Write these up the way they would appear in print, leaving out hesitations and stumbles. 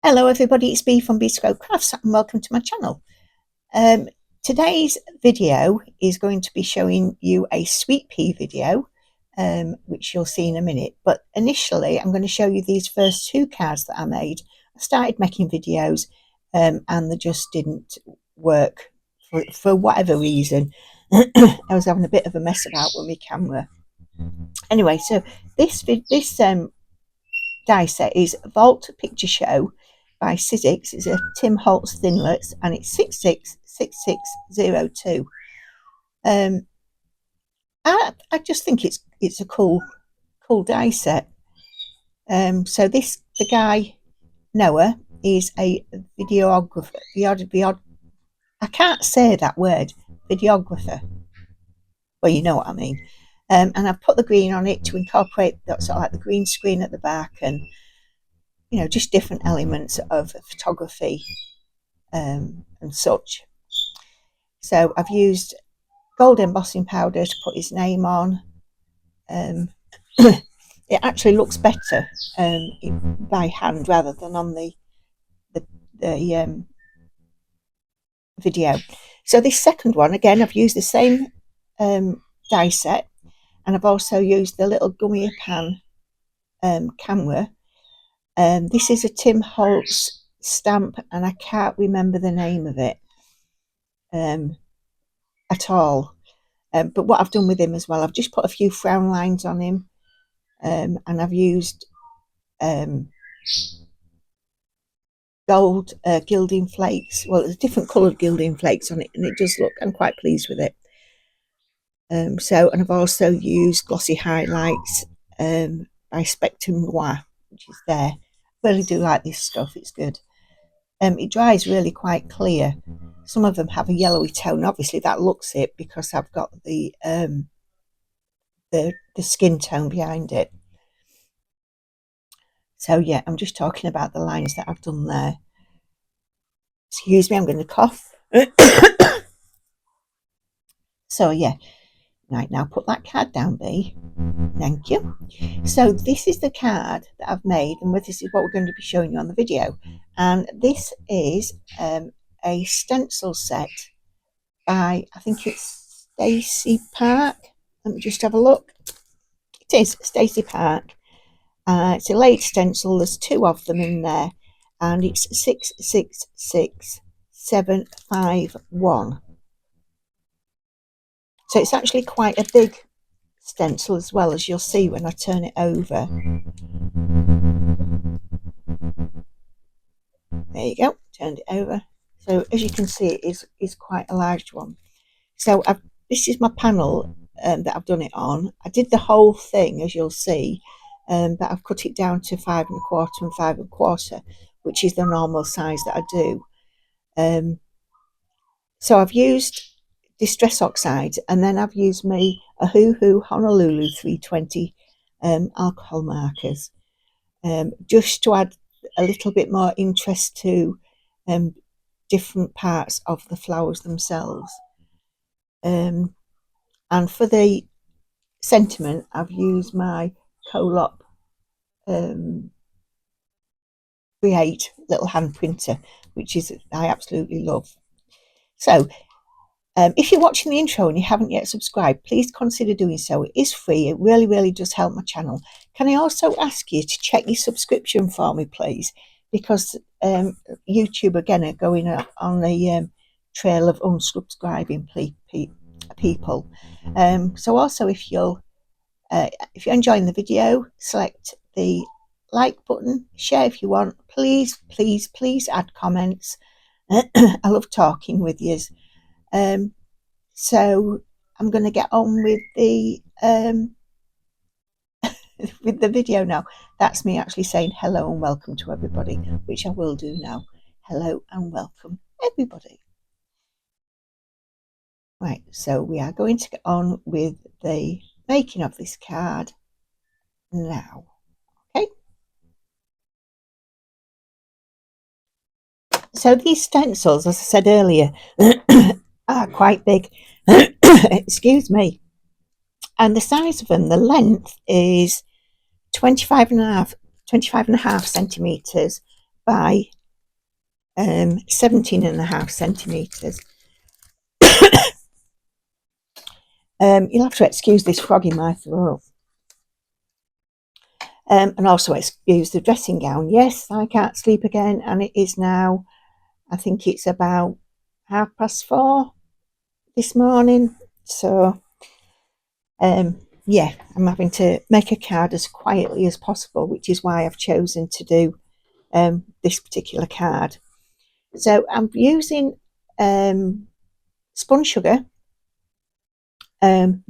Hello everybody, it's Bee from Bespoke Crafts and welcome to my channel. Today's video is going to be showing you a sweet pea video, which you'll see in a minute. But initially I'm going to show you these first two cards that I made. I started making videos and they just didn't work for whatever reason. I was having a bit of a mess about with my camera. Anyway, so this die set is Vault Picture Show by Sizzix. It's a Tim Holtz Thinlets and it's 666602. I just think it's a cool die set. So the guy Noah is a videographer. I can't say that word, videographer. Well, you know what I mean. And I've put the green on it to incorporate that sort of like the green screen at the back and just different elements of photography and such. So I've used gold embossing powder to put his name on. It actually looks better by hand rather than on the video. So this second one, again, I've used the same die set, and I've also used the little gummy pan camera. This is a Tim Holtz stamp and I can't remember the name of it at all. But what I've done with him as well, I've just put a few frown lines on him, and I've used gold gilding flakes. Well, there's different coloured gilding flakes on it and it does look, I'm quite pleased with it. And I've also used glossy highlights by Spectrum Noir, which is there. I really do like this stuff, it's good. It dries really quite clear. Some of them have a yellowy tone. Obviously that looks it because I've got the skin tone behind it. So yeah, I'm just talking about the lines that I've done there. Excuse me, I'm going to cough. So yeah, right, now put that card down, Bee. Thank you. So this is the card that I've made, and this is what we're going to be showing you on the video. And this is a stencil set by, I think it's Stacey Park. Let me just have a look. It is Stacey Park. It's a laid stencil. There's two of them in there, and it's 666751. So it's actually quite a big stencil as well, as you'll see when I turn it over. There you go, turned it over. So as you can see, it is quite a large one. So this is my panel that I've done it on. I did the whole thing, as you'll see, but I've cut it down to 5 1/4 and 5 1/4, which is the normal size that I do. So I've used Distress Oxide, and then I've used my Ohuhu Honolulu 320 alcohol markers, just to add a little bit more interest to different parts of the flowers themselves. And for the sentiment, I've used my Colop Create little hand printer, which I absolutely love. So if you're watching the intro and you haven't yet subscribed, please consider doing so. It is free. It really, really does help my channel. Can I also ask you to check your subscription for me, please? Because YouTube, again, are going on the trail of unsubscribing people. So also, if you're enjoying the video, select the like button, share if you want. Please, please, please add comments. I love talking with you. So I'm going to get on with the with the video now. That's me actually saying hello and welcome to everybody, which I will do now. Hello and welcome everybody. Right, so we are going to get on with the making of this card now. Okay, so these stencils, as I said earlier, are quite big. Excuse me. And the size of them, the length is 25 and a half centimeters by 17.5 centimetres. You'll have to excuse this frog in my throat. And also excuse the dressing gown. Yes, I can't sleep again, and it is now, I think it's about 4:30 this morning. So, yeah, I'm having to make a card as quietly as possible, which is why I've chosen to do this particular card. So I'm using spun sugar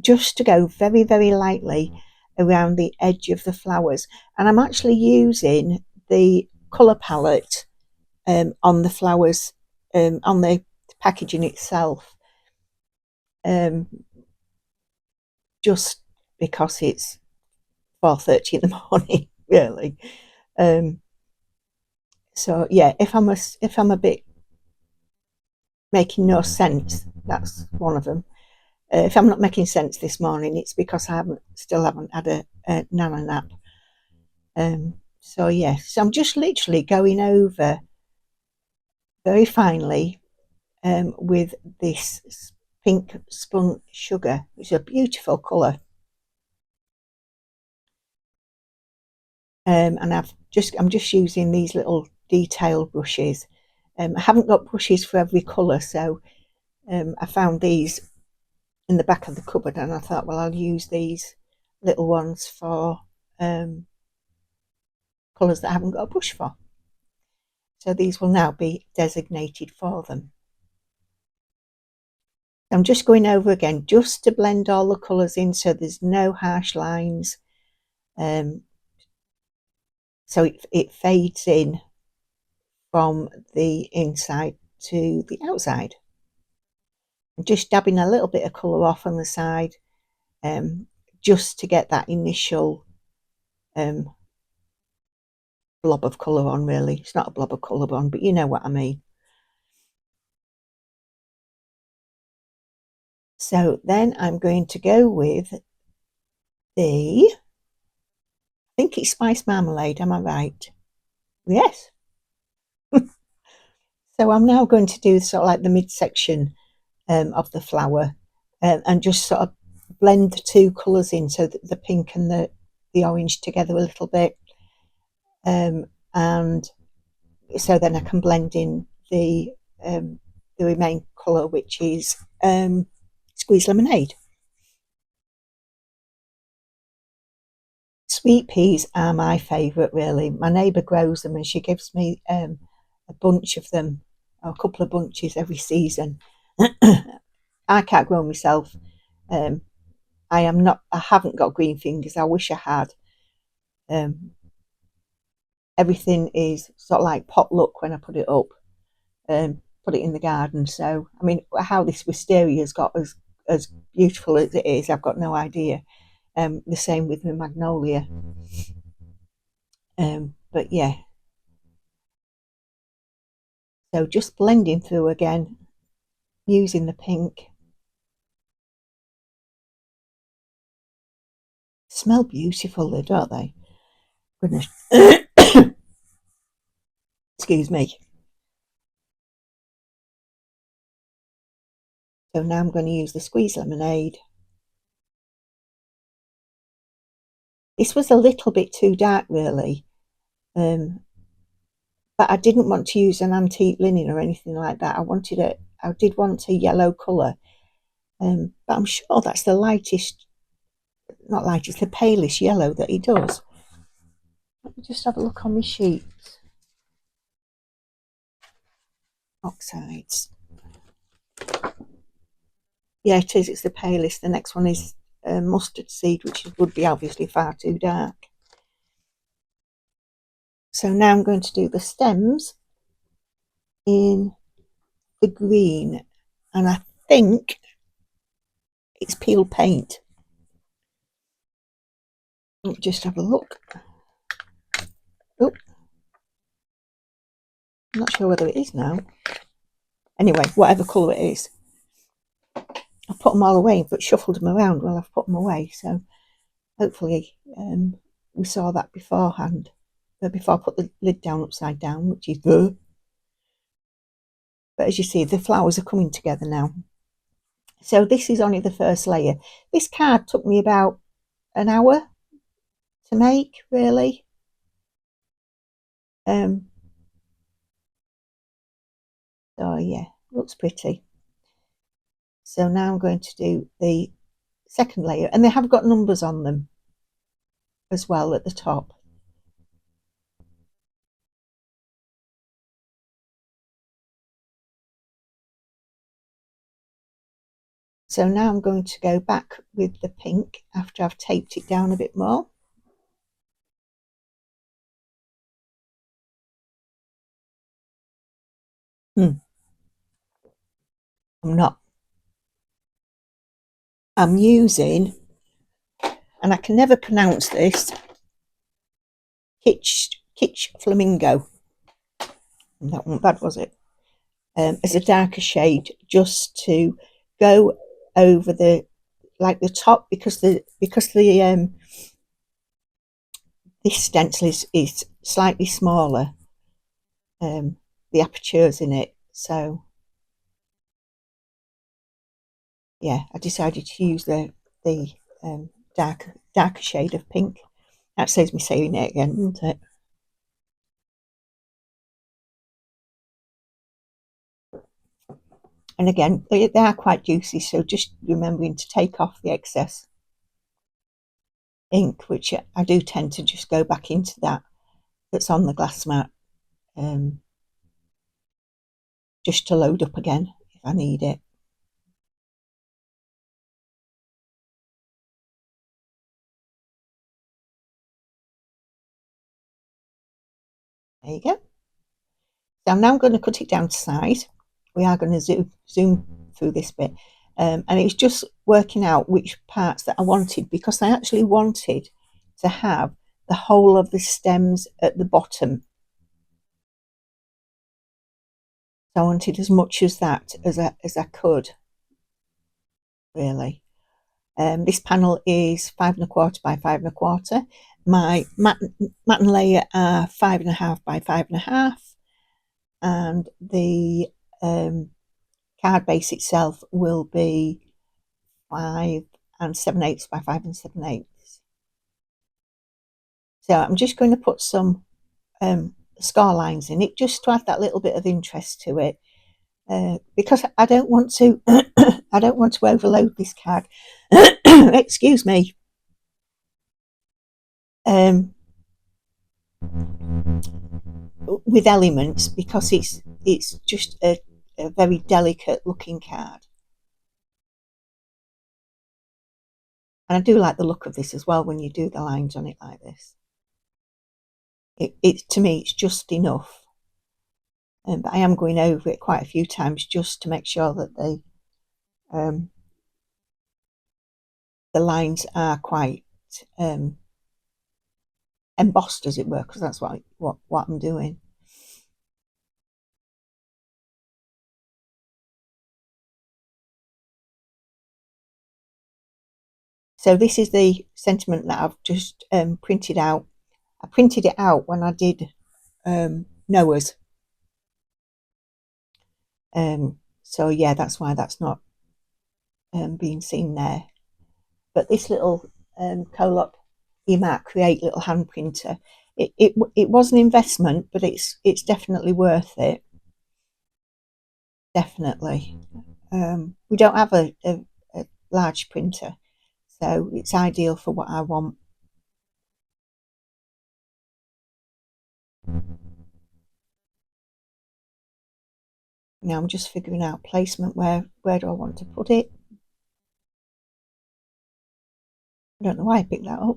just to go very, very lightly around the edge of the flowers, and I'm actually using the colour palette on the flowers, on the packaging itself, just because it's 4:30 in the morning, really. So yeah, if I'm a bit making no sense, that's one of them. If I'm not making sense this morning, it's because I still haven't had a nana nap. So yeah, so I'm just literally going over very finely with this pink spun sugar, which is a beautiful colour. And I'm just using these little detail brushes. I haven't got brushes for every colour, so I found these in the back of the cupboard, and I thought, well, I'll use these little ones for colours that I haven't got a brush for. So these will now be designated for them. I'm just going over again just to blend all the colours in so there's no harsh lines. So it fades in from the inside to the outside. I'm just dabbing a little bit of colour off on the side, just to get that initial blob of colour on, really. It's not a blob of colour on, but you know what I mean. So then I'm going to go with I think it's Spice Marmalade, am I right? Yes. So I'm now going to do sort of like the midsection of the flower, and just sort of blend the two colours in, so that the pink and the orange together a little bit, and so then I can blend in the remaining colour, which is squeezed lemonade. Sweet peas are my favourite, really. My neighbour grows them, and she gives me a bunch of them, or a couple of bunches every season. I can't grow myself. I haven't got green fingers. I wish I had. Everything is sort of like potluck when I put it up, put it in the garden. So, I mean, how this wistaria's got as beautiful as it is, I've got no idea. The same with the magnolia. But yeah. So just blending through again, using the pink. Smell beautiful, though, don't they? Goodness. Excuse me. So now I'm going to use the squeezed lemonade. This was a little bit too dark, really, but I didn't want to use an antique linen or anything like that. I did want a yellow colour, but I'm sure that's the lightest, not lightest, the palest yellow that he does. Let me just have a look on my sheets. Oxides. Yeah, it is. It's the palest. The next one is mustard seed, which would be obviously far too dark. So now I'm going to do the stems in the green, and I think it's peel paint. Let me just have a look. Oh, I'm not sure whether it is now. Anyway, whatever colour it is, I put them all away, but shuffled them around while I've put them away. So hopefully we saw that beforehand. before I put the lid down upside down, which is good. But as you see, the flowers are coming together now. So this is only the first layer. This card took me about an hour to make, really. So yeah, looks pretty. So now I'm going to do the second layer, and they have got numbers on them as well at the top. So now I'm going to go back with the pink after I've taped it down a bit more. I'm using, and I can never pronounce this, Kitsch Flamingo. That wasn't bad, was it? As a darker shade, just to go over the top, because this stencil is slightly smaller, the apertures in it. So yeah, I decided to use the darker shade of pink. That saves me saying it again, doesn't it? And again, they are quite juicy, so just remembering to take off the excess ink, which I do tend to just go back into that's on the glass mat, just to load up again if I need it. There you go. So now I'm going to cut it down to size. We are going to zoom through this bit, and it's just working out which parts that I wanted, because I actually wanted to have the whole of the stems at the bottom. So I wanted as much as that as I could, really. This panel is 5 1/4 by 5 1/4. My matte layer are 5 1/2 by 5 1/2, and the card base itself will be 5 7/8 by 5 7/8. So I'm just going to put some scar lines in it, just to add that little bit of interest to it, because I don't want to I don't want to overload this card. Excuse me. With elements, because it's just a very delicate looking card. And I do like the look of this as well when you do the lines on it like this. It to me, it's just enough. But I am going over it quite a few times just to make sure that the lines are quite embossed, as it were, because that's what I'm doing. So this is the sentiment that I've just printed out. I printed it out when I did Noah's. So yeah, that's why that's not being seen there. But this little Colop EMAC Create little hand printer, it was an investment, but it's definitely worth it. Definitely. We don't have a large printer, so it's ideal for what I want. Now I'm just figuring out placement. Where do I want to put it? I don't know why I picked that up.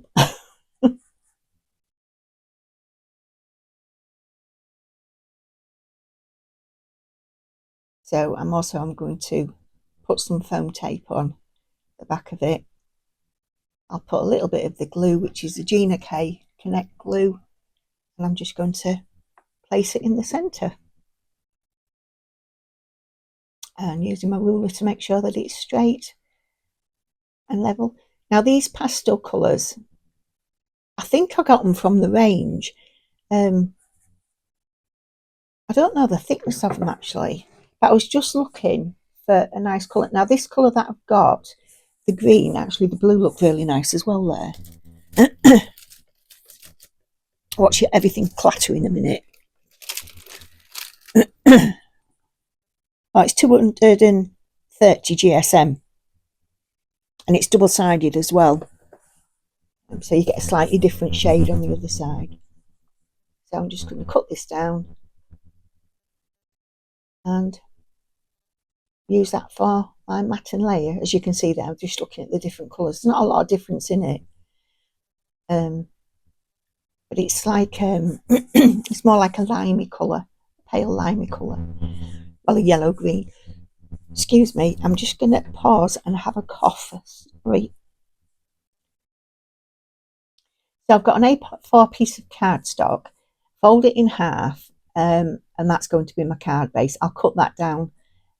So I'm going to put some foam tape on the back of it. I'll put a little bit of the glue, which is the Gina K Connect glue, and I'm just going to place it in the centre, and using my ruler to make sure that it's straight and level. Now these pastel colours, I think I got them from the range, I don't know the thickness of them actually, but I was just looking for a nice colour. Now this colour that I've got, the green, actually the blue looked really nice as well there. Watch everything clatter in a minute. Oh, it's 230 GSM and it's double-sided as well. So you get a slightly different shade on the other side. So I'm just going to cut this down and use that for my matting layer. As you can see there, I'm just looking at the different colours. There's not a lot of difference in it. But it's like, it's more like a limey colour, pale limey colour. Well, a yellow-green. Excuse me, I'm just going to pause and have a cough. Sorry. So I've got an A4 piece of cardstock, fold it in half, and that's going to be my card base. I'll cut that down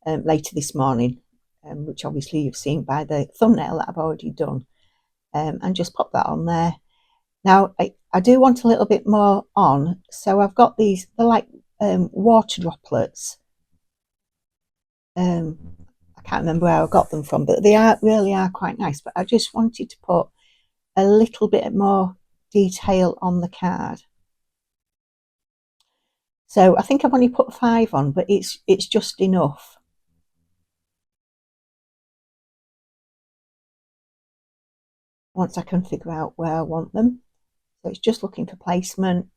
later this morning, which obviously you've seen by the thumbnail that I've already done, and just pop that on there. Now I do want a little bit more on, so I've got these, they're like water droplets. I can't remember where I got them from, but they really are quite nice. But I just wanted to put a little bit more detail on the card. So I think I've only put 5 on, but it's just enough. Once I can figure out where I want them. So it's just looking for placement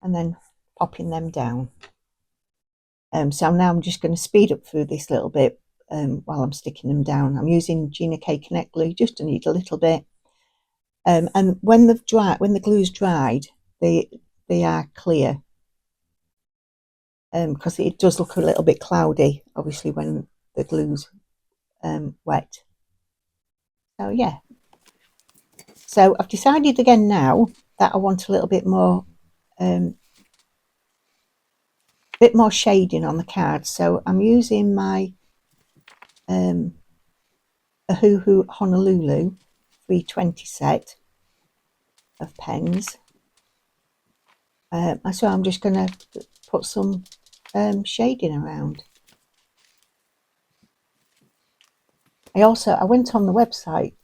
and then popping them down. So now I'm just going to speed up through this little bit while I'm sticking them down. I'm using Gina K Connect glue just to knead a little bit. And when the glue's dried, they are clear. Because it does look a little bit cloudy, obviously, when the glue's wet. So yeah. So I've decided again now that I want a little bit more shading on the card. So I'm using my Ohuhu Honolulu 320 set of pens. So I'm just going to put some shading around. I went on the website,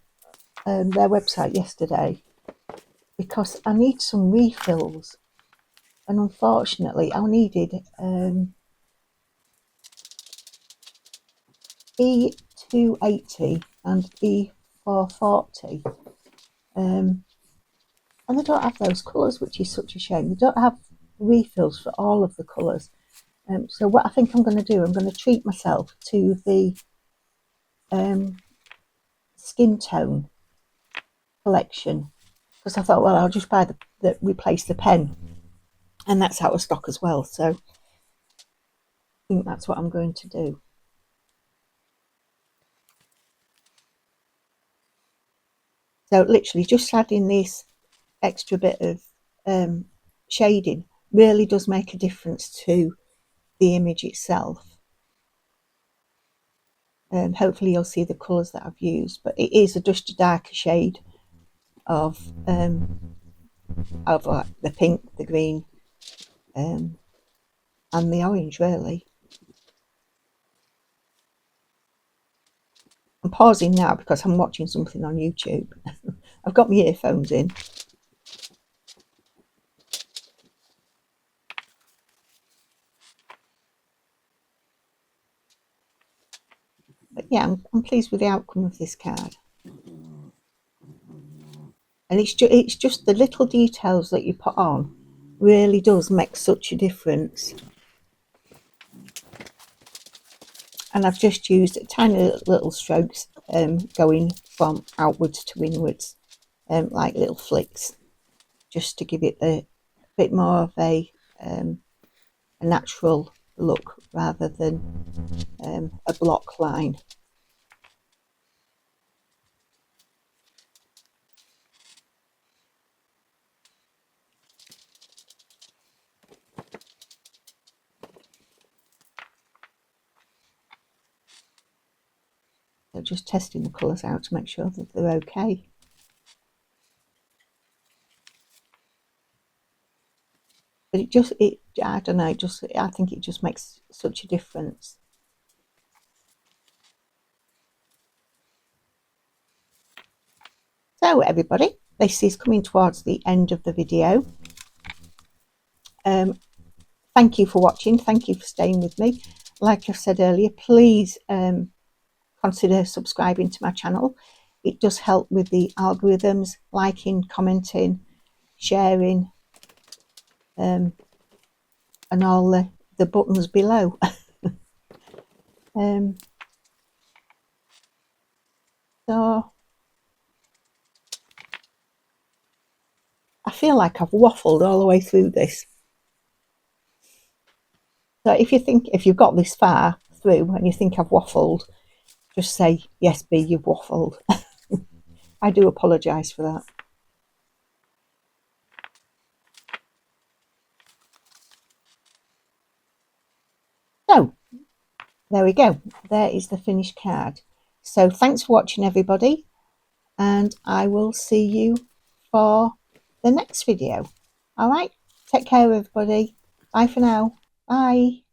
their website yesterday, because I need some refills, and unfortunately I needed E280 and E440, and they don't have those colours, which is such a shame. They don't have refills for all of the colours. So what I think I'm going to do, I'm going to treat myself to the skin tone collection, because I thought, well, I'll just buy replace the pen, and that's out of stock as well. So I think that's what I'm going to do. So literally just adding this extra bit of shading really does make a difference to the image itself. Hopefully you'll see the colours that I've used, but it is just a darker shade of like the pink, the green, and the orange, really. I'm pausing now because I'm watching something on YouTube. I've got my earphones in. But yeah, I'm pleased with the outcome of this card. And it's just the little details that you put on really does make such a difference. And I've just used tiny little strokes going from outwards to inwards, like little flicks, just to give it a bit more of a natural look rather than a block line. So just testing the colours out to make sure that they're okay. but I don't know, I think it just makes such a difference. So everybody, this is coming towards the end of the video. Thank you for watching. Thank you for staying with me. Like I said earlier, please consider subscribing to my channel. It does help with the algorithms, liking, commenting, sharing, and all the buttons below. So I feel like I've waffled all the way through this. So if you've got this far through and you think I've waffled, just say, yes, B, you've waffled. I do apologise for that. So there we go. There is the finished card. So thanks for watching, everybody, and I will see you for the next video. All right, take care, everybody. Bye for now. Bye.